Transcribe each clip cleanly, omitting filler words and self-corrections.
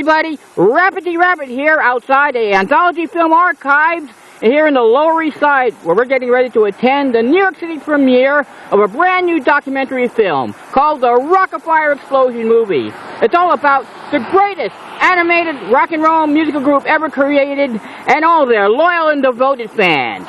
everybody. Rapidy Rabbit here outside the Anthology Film Archives here in the Lower East Side, where we're getting ready to attend the New York City premiere of a brand new documentary film called the Rockafire Explosion movie. It's all about the greatest animated rock and roll musical group ever created and all their loyal and devoted fans.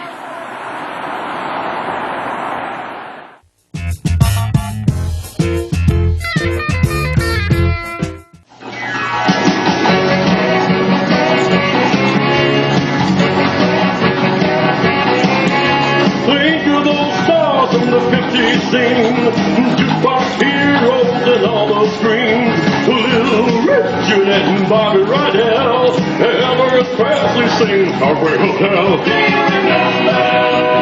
From the 50s scene, jukebox heroes and all those screens. Little Richard and Bobby Rydell, Elvis Presley sings Heartbreak Hotel. Do you remember?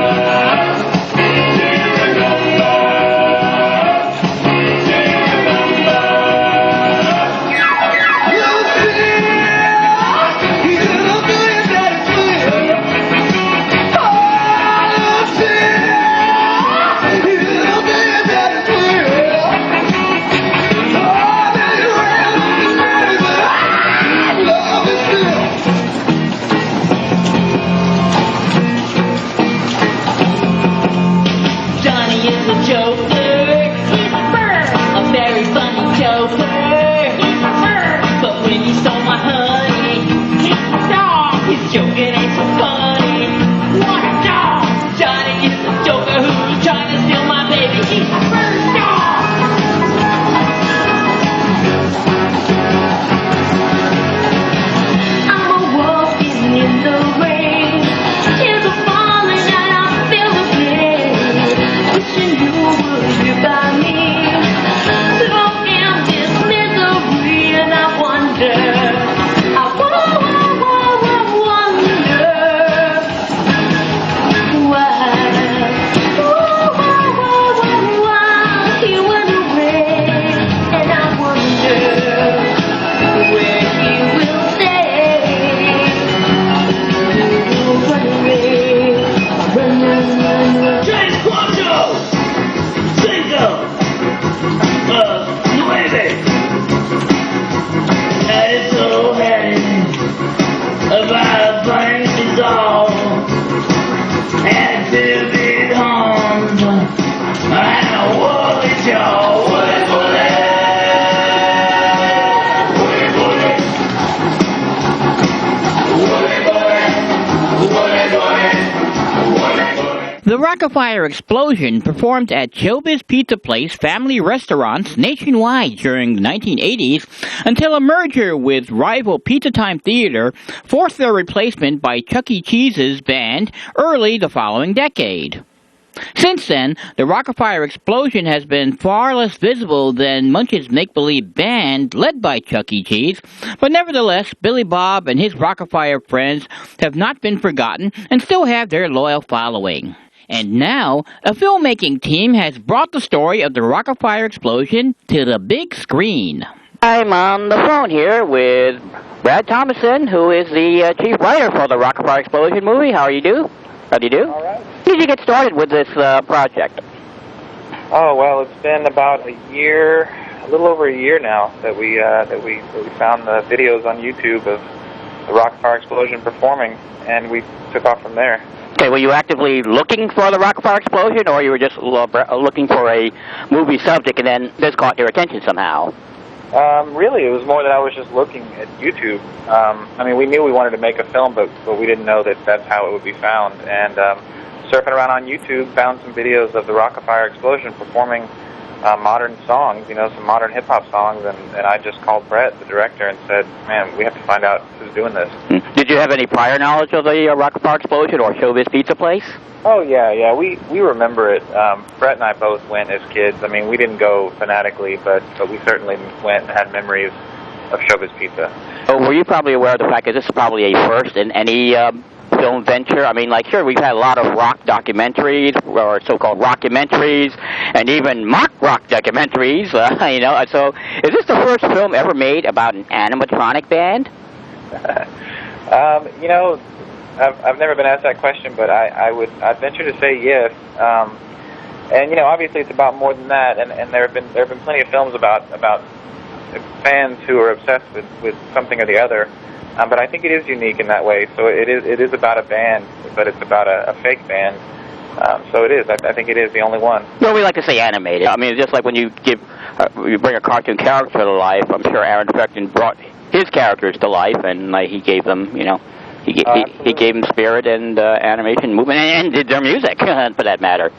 The Rockafire Explosion performed at Showbiz Pizza Place family restaurants nationwide during the 1980s until a merger with rival Pizza Time Theater forced their replacement by Chuck E. Cheese's band early the following decade. Since then, the Rockafire Explosion has been far less visible than Munch's make-believe band led by Chuck E. Cheese, but nevertheless, Billy Bob and his Rockafire friends have not been forgotten and still have their loyal following. And now, a filmmaking team has brought the story of the Rockafire Explosion to the big screen. I'm on the phone here with Brad Thomason, who is the chief writer for the Rockafire Explosion movie. How do you do? All right. How did you get started with this project? Oh, well, it's been about a year, a little over a year now that we found the videos on YouTube of the Rockafire Explosion performing, and we took off from there. Okay, were you actively looking for the Rockafire Explosion, or you were just looking for a movie subject and then this caught your attention somehow? Really, it was more that I was just looking at YouTube. I mean, we knew we wanted to make a film, but we didn't know that that's how it would be found. And surfing around on YouTube, found some videos of the Rockafire Explosion performing modern songs, some modern hip-hop songs, and I just called Brett, the director, and said, man, we have to find out who's doing this. Did you have any prior knowledge of the Rockafire Explosion or Showbiz Pizza Place? Oh, yeah, we remember it. Brett and I both went as kids. I mean, we didn't go fanatically, but we certainly went and had memories of Showbiz Pizza. Oh, were you probably aware of the fact that this is probably a first in any film venture? I mean, like, sure, we've had a lot of rock documentaries, or so-called rockumentaries, and even mock rock documentaries, so is this the first film ever made about an animatronic band? I've never been asked that question, but I'd venture to say yes. And obviously it's about more than that, and there have been plenty of films about fans who are obsessed with something or the other. But I think it is unique in that way. So it is about a band, but it's about a fake band. So it is. I think it is the only one. Well, we like to say animated. I mean, it's just like when you bring a cartoon character to life. I'm sure Aaron Fecton brought his characters to life, and he gave them, he gave them spirit and animation, movement, and did their music, for that matter.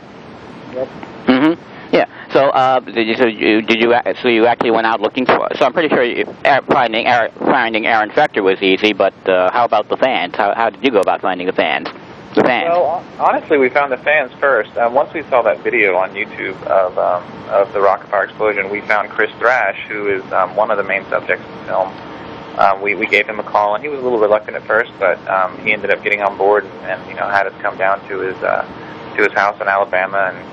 Yep. Mm-hmm. Yeah. So, so you actually went out looking for? So I'm pretty sure finding Aaron Fector was easy, but how about the fans? How did you go about finding the fans? Well, honestly, we found the fans first. Once we saw that video on YouTube of the Rockafire Explosion, we found Chris Thrash, who is one of the main subjects of the film. We gave him a call, and he was a little reluctant at first, but he ended up getting on board and had us come down to his house in Alabama, and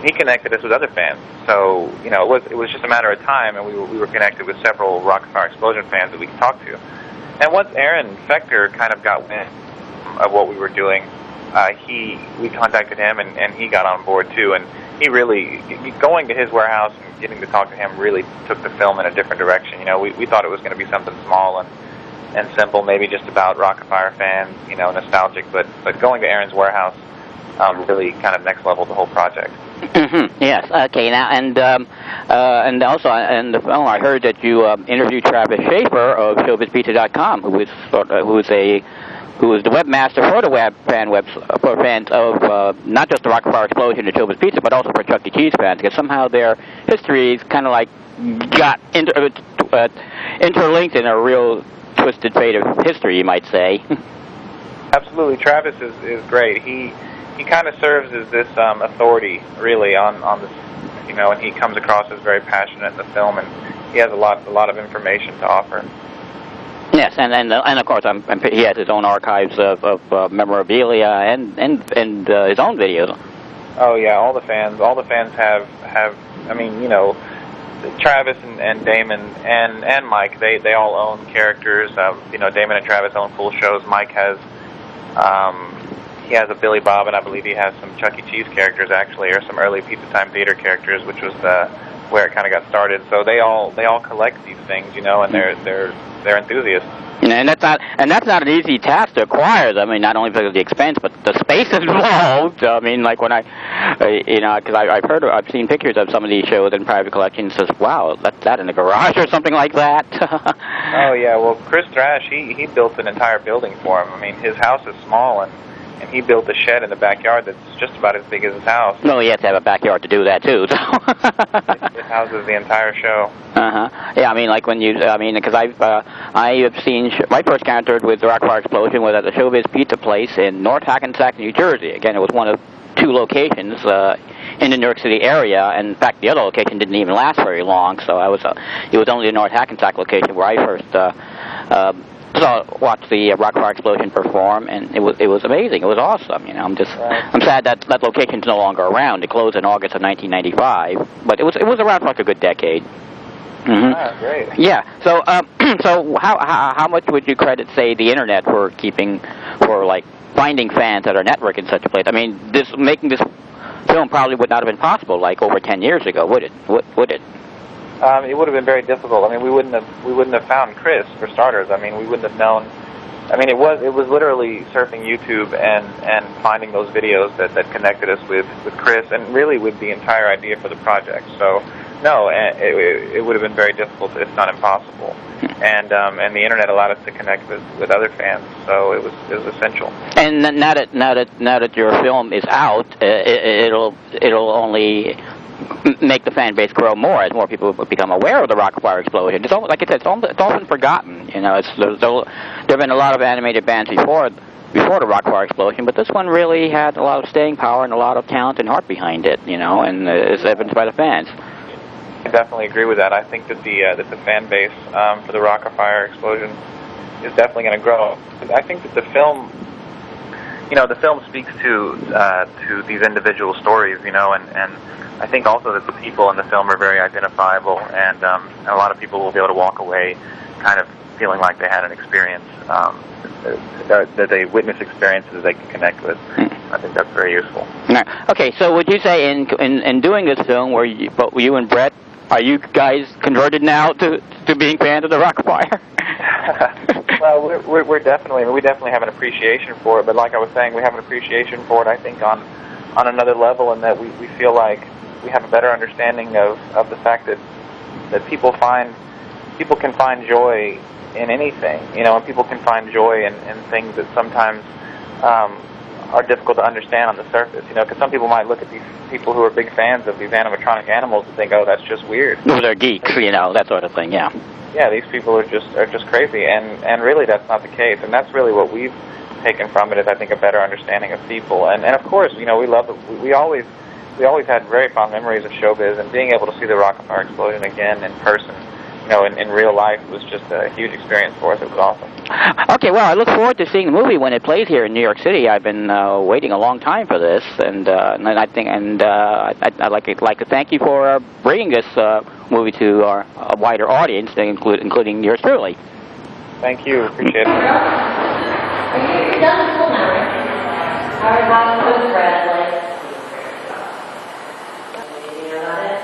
he connected us with other fans. So it was just a matter of time, and we were connected with several Rockafire Explosion fans that we could talk to. And once Aaron Fector kind of got wind of what we were doing, we contacted him, and he got on board too. And he really, going to his warehouse and getting to talk to him really took the film in a different direction. We thought it was going to be something small and simple, maybe just about Rockafire fans, nostalgic. But going to Aaron's warehouse really kind of next leveled the whole project. Mm-hmm. Yes. Okay. Now, and also in the film, I heard that you interviewed Travis Schaefer of ShowbizPizza.com, who is the webmaster for the for fans of not just the Rockafire Explosion and Showbiz Pizza, but also for Chuck E. Cheese fans, because somehow their histories kind of like got interlinked in a real twisted fate of history, you might say. Absolutely, Travis is great. He kind of serves as this authority, really, on this, and he comes across as very passionate in the film, and he has a lot of information to offer. Yes, and of course, he has his own archives of memorabilia and his own videos. Oh yeah, all the fans have. I mean, Travis and Damon and Mike, they all own characters. Damon and Travis own full shows. Mike has. He has a Billy Bob, and I believe he has some Chuck E. Cheese characters, actually, or some early Pizza Time Theater characters, which was where it kind of got started. So they all collect these things, and they're enthusiasts. And that's not an easy task to acquire. I mean, not only because of the expense, but the space involved. I mean, like when because I've seen pictures of some of these shows in private collections. Says, wow, that's that in the garage or something like that. Oh yeah, well, Chris Thrash, he built an entire building for him. I mean, his house is small, and he built a shed in the backyard that's just about as big as his house. Well, you have to have a backyard to do that, too. So. It houses the entire show. Uh-huh. Yeah, I mean, like when because I have seen, my first encounter with the Rockafire Explosion was at the Showbiz Pizza Place in North Hackensack, New Jersey. Again, it was one of two locations in the New York City area, and in fact, the other location didn't even last very long, so it was only the North Hackensack location where I first watched the Rockafire Explosion perform, and it was amazing. It was awesome. I'm sad that location's no longer around. It closed in August of 1995, but it was around for like a good decade. Mm-hmm. Ah, great. Yeah. So so how much would you credit, say, the internet for finding fans at our network in such a place? I mean, making this film probably would not have been possible like over 10 years ago, would it? Would it? It would have been very difficult. I mean, we wouldn't have found Chris, for starters. I mean, we wouldn't have known. I mean, it was literally surfing YouTube and finding those videos that connected us with Chris, and really with the entire idea for the project. So, no, it would have been very difficult, if not impossible. And the internet allowed us to connect with other fans, so it was essential. And now that your film is out, it'll only make the fan base grow more as more people become aware of the Rockafire Explosion. It's almost, like I said, it's often forgotten. There have been a lot of animated bands before the Rockafire Explosion, but this one really had a lot of staying power and a lot of talent and heart behind it. And it's evidenced by the fans. I definitely agree with that. I think that the fan base for the Rockafire Explosion is definitely going to grow. I think that the film speaks to these individual stories, and I think also that the people in the film are very identifiable, and a lot of people will be able to walk away kind of feeling like they had an experience, that they witness experiences they can connect with. I think that's very useful. Okay, so would you say in doing this film, were you and Brett Are you guys converted now to being fans of the Rockafire? Well, we definitely have an appreciation for it, but like I was saying, we have an appreciation for it, I think, on another level, in that we feel like we have a better understanding of the fact that people can find joy in anything, and people can find joy in things that sometimes are difficult to understand on the surface, because some people might look at these people who are big fans of these animatronic animals and think, oh, that's just weird. Well, they're geeks, that sort of thing, yeah. Yeah, these people are just crazy, and really that's not the case, and that's really what we've taken from it, is I think a better understanding of people, and of course, we love it. We always had very fond memories of showbiz, and being able to see the Rockafire Explosion again in person, in real life, was just a huge experience for us. It was awesome. Okay, well, I look forward to seeing the movie when it plays here in New York City. I've been waiting a long time for this, and I'd like to thank you for bringing this movie to a wider audience, including yours truly. Thank you. Appreciate it. Are you done with school now, right? How are those grads like? Anything about it?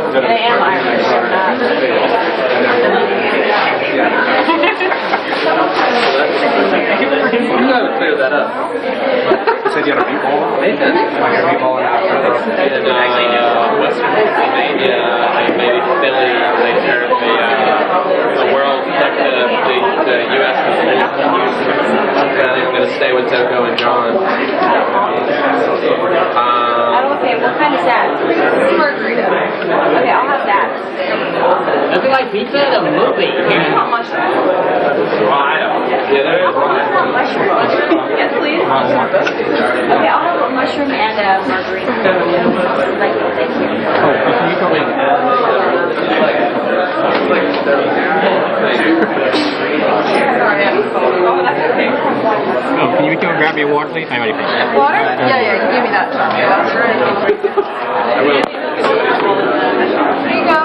I am Irish. You gotta clear that up. You said you had a meatball? They did. Like a meatball and Western Pennsylvania, maybe Philly, they serve the world, like the U.S. I think I'm going to stay with Toko and John. Okay, what kind is that? Margarita. Okay, I'll have that. Nothing like pizza at a movie. I want mushroom. Yeah, there is. Mushroom. Yes, please. Okay, I'll have a mushroom and a margarita. Thank you. Can you come grab me a water, please? I'm ready for it. Water? Yeah, you give me that. There you go.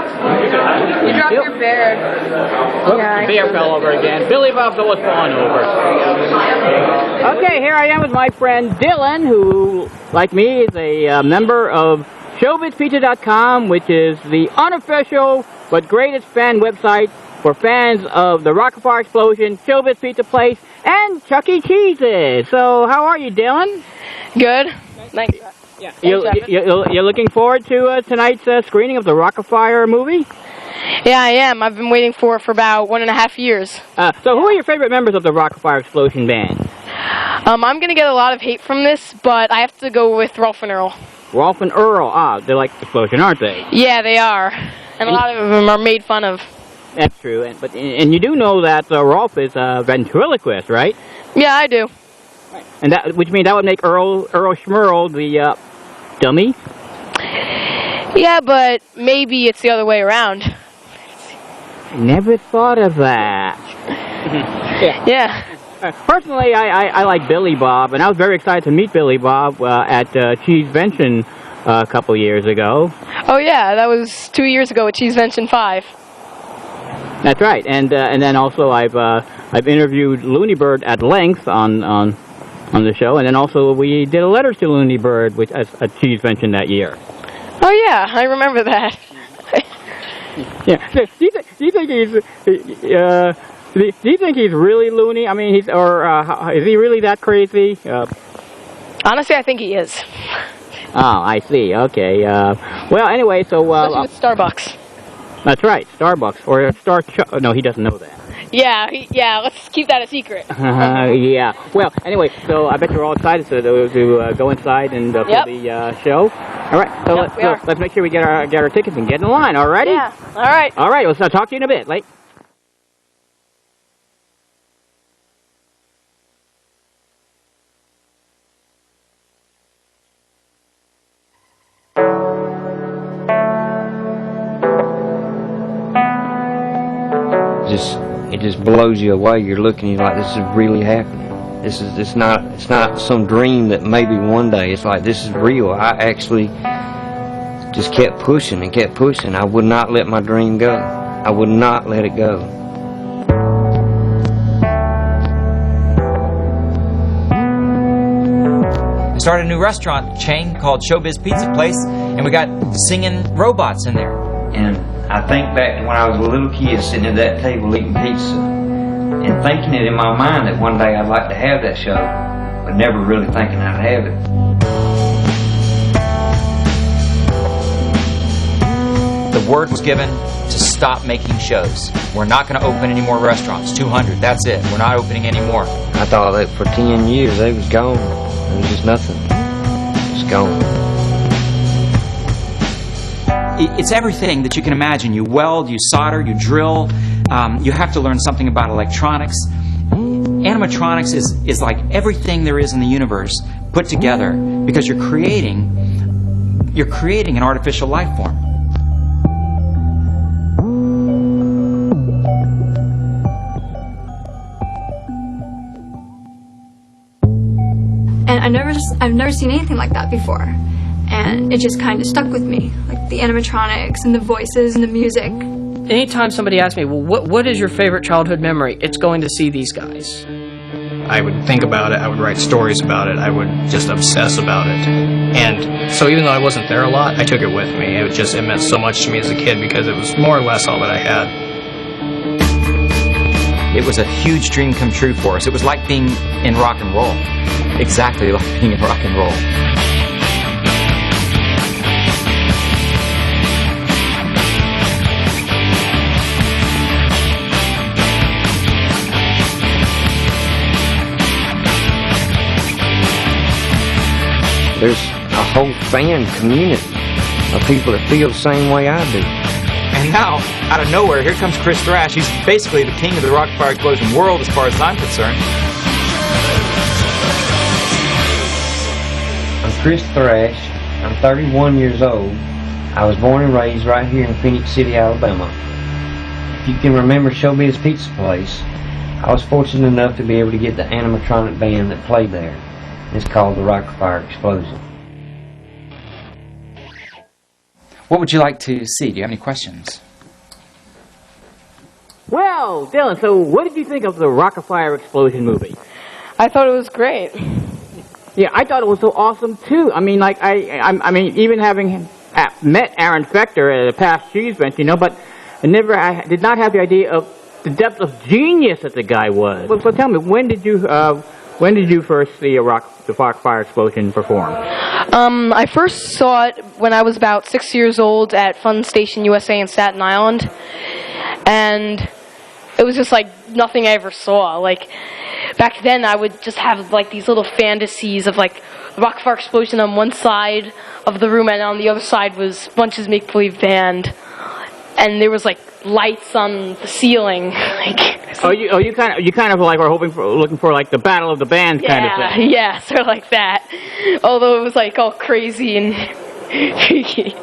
You dropped your bear. The bear fell over again. Billy Bob was falling over. Okay, here I am with my friend Dylan, who, like me, is a member of ShowbizPizza.com, which is the unofficial but greatest fan website for fans of the Rockafire Explosion, Showbiz Pizza Place, and Chuck E. Cheese's. So, how are you, Dylan? Good. Thanks. Yeah. You're looking forward to tonight's screening of the Rockafire movie? Yeah, I am. I've been waiting for it for about 1.5 years. So who are your favorite members of the Rockafire Explosion band? I'm going to get a lot of hate from this, but I have to go with Rolf and Earl. Rolf and Earl. They're like Explosion, aren't they? Yeah, they are. And a lot of them are made fun of. That's true. And you do know that Rolf is a ventriloquist, right? Yeah, I do. And which means that would make Earl Schmerl the dummy? Yeah, but maybe it's the other way around. I never thought of that. Yeah. Personally, I like Billy Bob, and I was very excited to meet Billy Bob at Cheesevention a couple years ago. Oh yeah, that was 2 years ago at Cheesevention 5. That's right, and then also I've interviewed Looney Bird at length on the show, and then also we did a letter to Looney Bird, which at Cheesevention that year. Oh yeah, I remember that. Yeah. Do you think he's really loony? I mean, is he really that crazy? Honestly, I think he is. Oh, I see. Okay. Well, anyway, so especially with Starbucks. That's right, Starbucks or No, he doesn't know that. Yeah, let's keep that a secret. Yeah. Well, anyway, so I bet you're all excited to go inside and for the show. All right. So let's make sure we get our tickets and get in line. All righty? Yeah. All right. All right. We'll talk to you in a bit. Late. It just blows you away. You're looking, you're like, this is really happening. It's not some dream that maybe one day. It's like, this is real. I actually just kept pushing and kept pushing. I would not let my dream go. I would not let it go. I started a new restaurant chain called Showbiz Pizza Place, and we got singing robots in there. And I think back to when I was a little kid sitting at that table eating pizza and thinking it in my mind that one day I'd like to have that show, but never really thinking I'd have it. The word was given to stop making shows. We're not going to open any more restaurants. 200, that's it. We're not opening any more. I thought that for 10 years they was gone. It was just nothing. It's gone. It's everything that you can imagine. You weld, you solder, you drill. You have to learn something about electronics. Animatronics is like everything there is in the universe put together because you're creating an artificial life form. And I've never seen anything like that before. And it just kind of stuck with me, like the animatronics and the voices and the music. Anytime somebody asks me, well, what is your favorite childhood memory? It's going to see these guys. I would think about it, I would write stories about it, I would just obsess about it. And so even though I wasn't there a lot, I took it with me. It meant so much to me as a kid because it was more or less all that I had. It was a huge dream come true for us. It was like being in rock and roll. Exactly like being in rock and roll. There's a whole fan community of people that feel the same way I do. And now, out of nowhere, here comes Chris Thrash. He's basically the king of the Rockafire Explosion world as far as I'm concerned. I'm Chris Thrash. I'm 31 years old. I was born and raised right here in Phoenix City, Alabama. If you can remember Showbiz Pizza Place, I was fortunate enough to be able to get the animatronic band that played there. It's called the Rockafire Explosion. What would you like to see? Do you have any questions? Well, Dylan, so what did you think of the Rockafire Explosion movie? I thought it was great. Yeah, I thought it was so awesome too. I mean, like I mean, even having met Aaron Spector at a past cheese bench, you know, but I did not have the idea of the depth of genius that the guy was. So tell me, when did you first see the Rockafire Explosion perform? I first saw it when I was about 6 years old at Fun Station USA in Staten Island, and it was just like nothing I ever saw. Like back then, I would just have like these little fantasies of like the Rockafire Explosion on one side of the room, and on the other side was Bunch's Make-Believe Band, and there was like lights on the ceiling. You kind of like were looking for like the Battle of the Bands kind of thing. Yeah, sort of like that. Although it was like all crazy and freaky.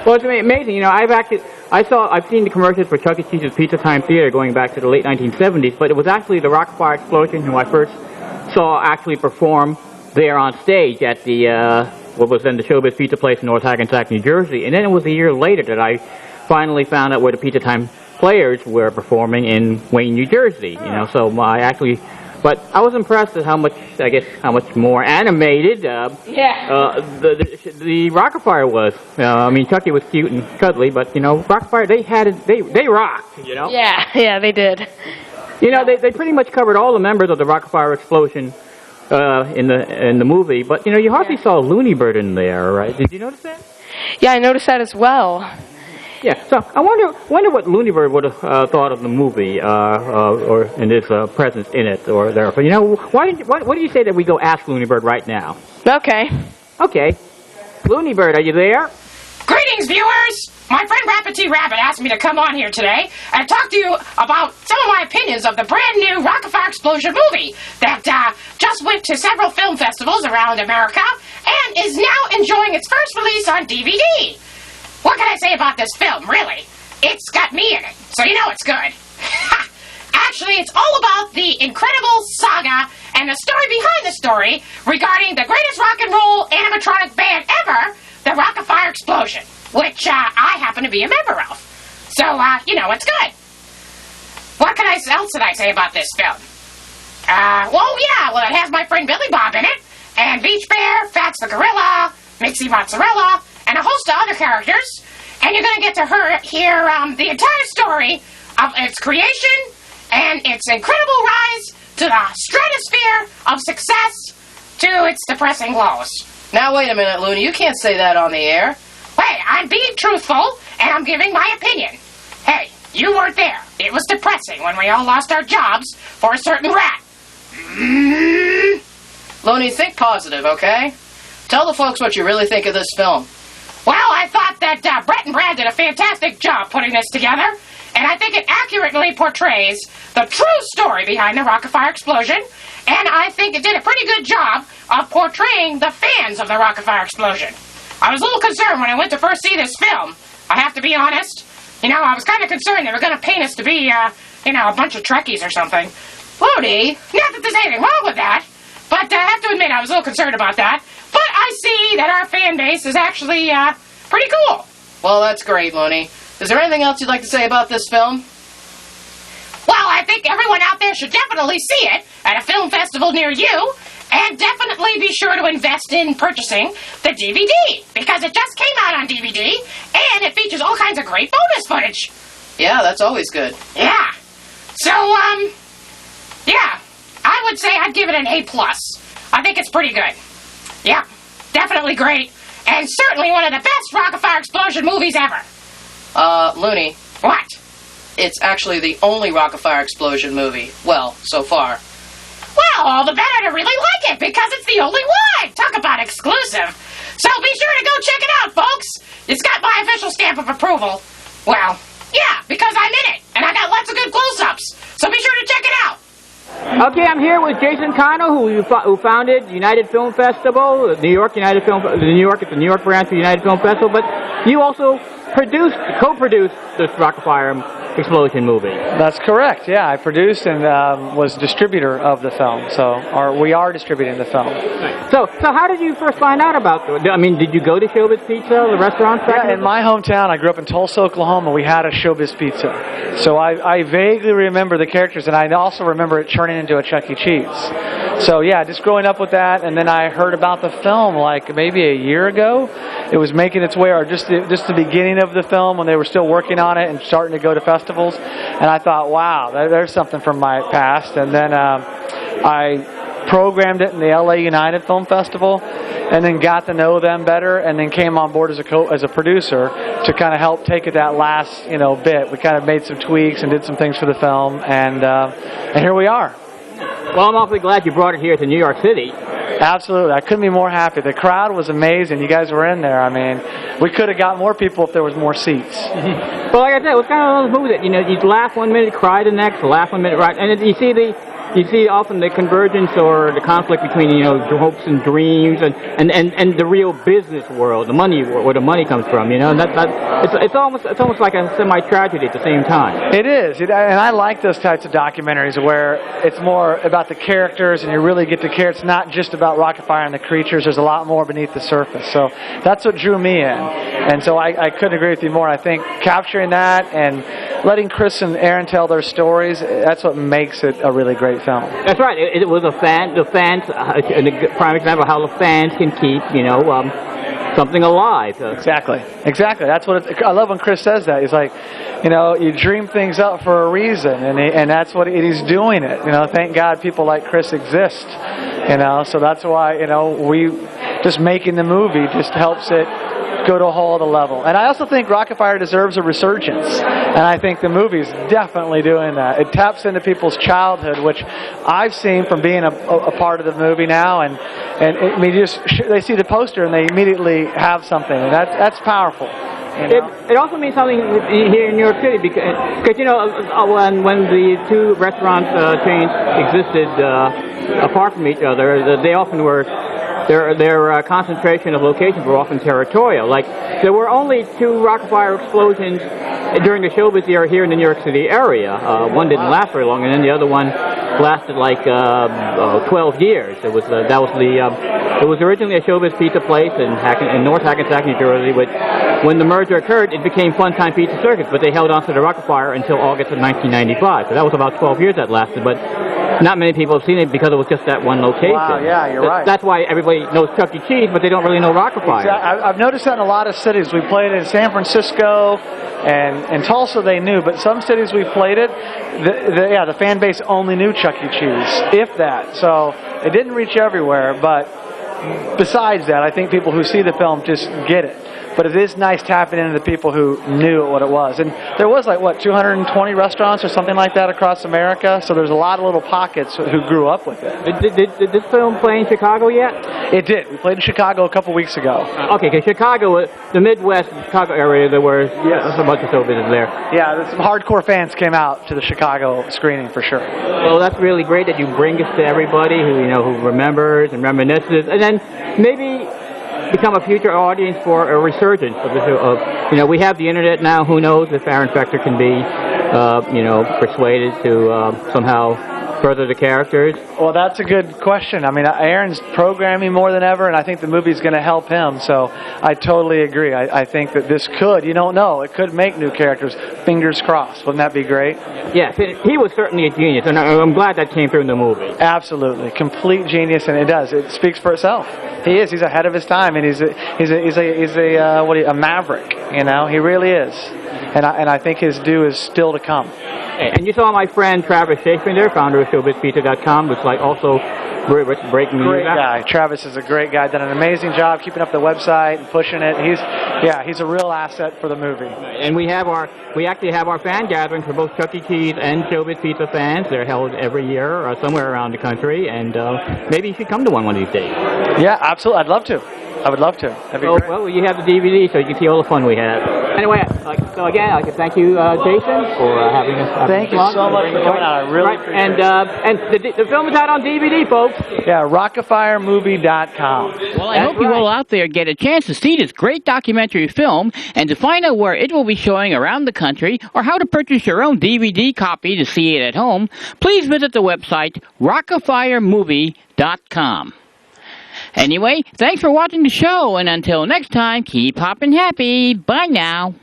Well, it's amazing. You know, I've seen the commercials for Chuck E. Cheese's Pizza Time Theater going back to the late 1970s, but it was actually the Rockafire Explosion who I first saw actually perform there on stage at the what was then the Showbiz Pizza Place in North Hackensack, New Jersey. And then it was a year later that I finally found out where the Pizza Time Players were performing in Wayne, New Jersey. You know, so but I was impressed at how much more animated the Rockafire was. I mean, Chucky was cute and cuddly, but you know, Rockafire they rocked. You know. Yeah, they did. You know, they pretty much covered all the members of the Rockafire Explosion in the movie, but you know, you hardly saw Looney Bird in there, right? Did you notice that? Yeah, I noticed that as well. Yeah, so I wonder what Looney Bird would have thought of the movie, or in his presence in it, or there. You know, what do you say that we go ask Looney Bird right now? Okay. Okay, Looney Bird, are you there? Greetings, viewers! My friend Rappity Rabbit asked me to come on here today and talk to you about some of my opinions of the brand new Rockafire Explosion movie that just went to several film festivals around America and is now enjoying its first release on DVD. What can I say about this film, really? It's got me in it, so you know it's good. Actually, it's all about the incredible saga and the story behind the story regarding the greatest rock and roll animatronic band ever, the Rockafire Explosion, which I happen to be a member of. So, it's good. What else did I say about this film? It has my friend Billy Bob in it, and Beach Bear, Fats the Gorilla, Mixie Mozzarella, and a host of other characters. And you're going to get to hear the entire story of its creation and its incredible rise to the stratosphere of success to its depressing lows. Now, wait a minute, Looney. You can't say that on the air. Wait, I'm being truthful, and I'm giving my opinion. Hey, you weren't there. It was depressing when we all lost our jobs for a certain rat. Looney, think positive, okay? Tell the folks what you really think of this film. Well, I thought that Brett and Brad did a fantastic job putting this together, and I think it accurately portrays the true story behind the Rockafire Explosion, and I think it did a pretty good job of portraying the fans of the Rockafire Explosion. I was a little concerned when I went to first see this film. I have to be honest. I was kind of concerned they were going to paint us to be, a bunch of Trekkies or something. Looney, not that there's anything wrong with that, but I have to admit I was a little concerned about that. But I see that our fan base is actually, pretty cool. Well, that's great, Looney. Is there anything else you'd like to say about this film? Well, I think everyone out there should definitely see it at a film festival near you, and definitely be sure to invest in purchasing the DVD, because it just came out on DVD, and it features all kinds of great bonus footage. Yeah, that's always good. Yeah. So, I would say I'd give it an A+. I think it's pretty good. Yeah, definitely great, and certainly one of the best Rockafire Explosion movies ever. Looney. What? It's actually the only Rockafire Explosion movie. Well, so far. Well, all the better to really like it, because it's the only one! Talk about exclusive. So be sure to go check it out, folks! It's got my official stamp of approval. Well, yeah, because I'm in it, and I got lots of good close-ups. So be sure to check it out. Okay, I'm here with Jason Cano, who founded United Film Festival, the New York branch of United Film Festival, but you also co-produced this Rockafire Explosion movie. That's correct, yeah. I produced and was distributor of the film, we are distributing the film. So how did you first find out about it? I mean, did you go to Showbiz Pizza, the restaurant? Yeah, in my hometown, I grew up in Tulsa, Oklahoma, we had a Showbiz Pizza. So I vaguely remember the characters, and I also remember it turning into a Chuck E. Cheese. So yeah, just growing up with that, and then I heard about the film like maybe a year ago. It was making its way, or just the beginning of the film when they were still working on it and starting to go to festivals. And I thought, wow, there's something from my past. And then I programmed it in the LA United Film Festival, and then got to know them better, and then came on board as a producer to kind of help take it that last bit. We kind of made some tweaks and did some things for the film, and here we are. Well, I'm awfully glad you brought it here to New York City. Absolutely. I couldn't be more happy. The crowd was amazing. You guys were in there. I mean, we could have got more people if there was more seats. Well, like I said, it was kind of one of those movies that, you'd laugh one minute, cry the next, laugh one minute, right? And you see often the convergence or the conflict between, hopes and dreams and the real business world, the money, where the money comes from, and it's almost like a semi-tragedy at the same time. It is, and I like those types of documentaries where it's more about the characters and you really get to care. It's not just about Rockafire and the creatures. There's a lot more beneath the surface. So that's what drew me in, and so I couldn't agree with you more. I think capturing that and letting Chris and Aaron tell their stories, that's what makes it a really great film. That's right. It was the fans, a prime example of how the fans can keep, something alive. Exactly. That's what I love when Chris says that. He's like, you dream things up for a reason, and that's what he's doing it. Thank God people like Chris exist. So that's why we just making the movie just helps it go to a whole other level. And I also think Rockafire deserves a resurgence, and I think the movie's definitely doing that. It taps into people's childhood, which I've seen from being a part of the movie now, and they see the poster and they immediately have something, and that's powerful. It also means something here in New York City because when the two restaurant chains existed apart from each other, they often were. Their concentration of locations were often territorial. Like, there were only two Rockafire Explosions during the Showbiz era here in the New York City area. One didn't last very long, and then the other one lasted like 12 years. It was it was originally a Showbiz Pizza place in North Hackensack, New Jersey. Which, when the merger occurred, it became Funtime Pizza Circus, but they held on to the Rockafire until August of 1995. So that was about 12 years that lasted, but not many people have seen it because it was just that one location. Wow, yeah, you're right. That's why everybody knows Chuck E. Cheese, but they don't really know Rockafire. Exactly. I've noticed that in a lot of cities. We played in San Francisco and Tulsa, they knew, but some cities we played it, the fan base only knew Chuck E. Cheese, if that. So it didn't reach everywhere, but besides that, I think people who see the film just get it. But it is nice tapping into the people who knew what it was. And there was 220 restaurants or something like that across America, so there's a lot of little pockets who grew up with it. Did this film play in Chicago yet? It did. We played in Chicago a couple weeks ago. Okay, because Chicago, the Midwest Chicago area, there were a bunch of show business there. Yeah, some hardcore fans came out to the Chicago screening for sure. Well, that's really great that you bring this to everybody who remembers and reminisces, and then maybe become a future audience for a resurgence of we have the internet now. Who knows if Aaron Spector can be persuaded to somehow further the characters? Well, that's a good question. I mean, Aaron's programming more than ever, and I think the movie's going to help him, so I totally agree. I think that this could, you don't know, it could make new characters. Fingers crossed. Wouldn't that be great? Yes, he was certainly a genius, and I'm glad that came through in the movie. Absolutely. Complete genius, and it does. It speaks for itself. He is. He's ahead of his time, and he's a maverick, He really is. And I think his due is still to come. And you saw my friend Travis Shakespeare there, founder of ShowbizPizza.com, which also breaking news. Great guy. Travis is a great guy. Done an amazing job keeping up the website and pushing it. He's a real asset for the movie. And we actually have our fan gatherings for both Chuck E. Cheese and Showbiz Pizza fans. They're held every year somewhere around the country, and maybe you should come to one of these days. Yeah, absolutely. I'd love to. I would love to. That'd be great. Well, you have the DVD, so you can see all the fun we have. Anyway, so again, I'd like to thank you, Jason, for having us. Thank you so much for coming out. I really appreciate it. And the film is out on DVD, folks. Yeah, RockafireMovie.com. Well, I hope you all out there get a chance to see this great documentary film and to find out where it will be showing around the country or how to purchase your own DVD copy to see it at home. Please visit the website RockafireMovie.com. Anyway, thanks for watching the show, and until next time, keep hopping happy. Bye now.